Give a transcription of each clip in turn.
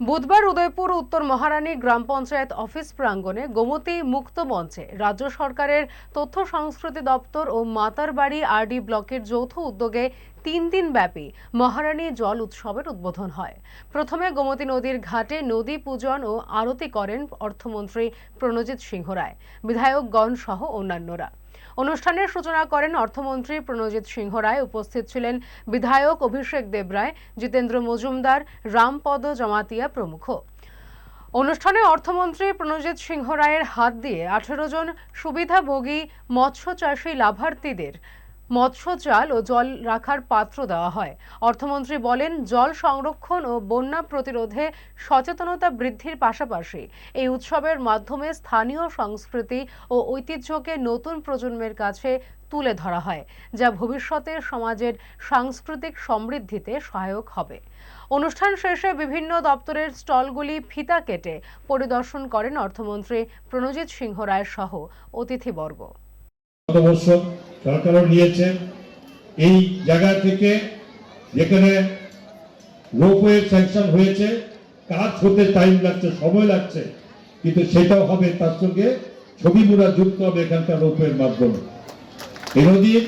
বুধবার উদয়পুর উত্তর মহারানী গ্রাম পঞ্চায়েত অফিস প্রাঙ্গণে গোমতী মুক্ত মঞ্চে রাজ্য সরকারের তথ্য সংস্কৃতি দপ্তর ও মাতারবাড়ি আরডি ব্লকের যৌথ উদ্যোগে 3 দিন ব্যাপী মহারানী জল উৎসবের উদ্বোধন হয়। প্রথমে গোমতী নদীর ঘাটে নদী পূজন ও আরতি করেন অর্থমন্ত্রী প্রণজিৎ সিংহ রায়, বিধায়কগণ সহ অন্যান্যরা। অনুষ্ঠানের সূচনা করেন অর্থমন্ত্রী প্রণজিৎ সিংহ রায়। উপস্থিত ছিলেন বিধায়ক অভিষেক দেবরায়, জিতেন্দ্র মজুমদার, রামপদ জমাতিয়া প্রমুখ। অনুষ্ঠানে অর্থমন্ত্রী প্রণজিৎ সিংহ রায়ের হাত দিয়ে 18 জন সুবিধাভোগী মৎস্য চাষী লাভার্থীদের মৎস্য চাল ও জল রাখার পাত্র দেওয়া হয়। অর্থমন্ত্রী বলেন, জল সংরক্ষণ ও বন্যা প্রতিরোধে সচেতনতা বৃদ্ধির পাশাপাশি এই উৎসবের মাধ্যমে স্থানীয় সংস্কৃতি ও ঐতিহ্যকে নতুন প্রজন্মের কাছে তুলে ধরা হয়, যা ভবিষ্যতে সমাজের সাংস্কৃতিক সমৃদ্ধিতে সহায়ক হবে। অনুষ্ঠান শেষে বিভিন্ন দপ্তরের স্টলগুলি ফিতা কেটে পরিদর্শন করেন অর্থমন্ত্রী প্রণজিৎ সিংহ রায় সহ অতিথিবর্গ। সরকারও নিয়েছে এই জায়গা থেকে, যেখানে রোপওয়ে স্যাংশন হয়েছে, কাজ হতে টাইম লাগছে, সময় লাগছে, কিন্তু সেটাও হবে, তার সঙ্গে ছবি মুড়া যুক্ত হবে এখানকার রোপওয়ের মাধ্যমে। এই নদীর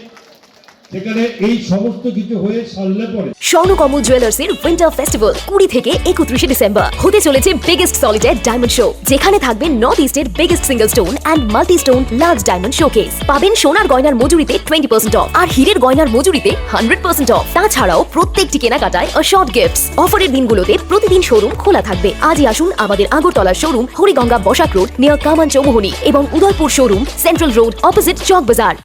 সেখানে এই সমস্ত কিছু হয়ে সারলে পরে স্বর্ণকমল জুয়েলার্স এর উইন্টার ফেস্টিভ্যাল 20 থেকে 31 ডিসেম্বর হতে চলেছে বিগেস্ট সলিটার ডায়মন্ড শো, যেখানে থাকবে নর্থ ইস্টের biggest single stone and multi stone large diamond showcase. পাবেন সোনার গয়নার মজুরিতে 20% অফ আর হীরের গয়নার মজুরিতে 100% অফ। তাছাড়াও প্রত্যেকটি কেনাকাটায় শর্ট গিফটস। অফারের দিনগুলোতে প্রতিদিন শোরুম খোলা থাকবে। আজই আসুন আমাদের আগরতলার showroom Hariganga Basak road near Kaman Choumuhani এবং Udaipur showroom central road opposite Chak বাজার।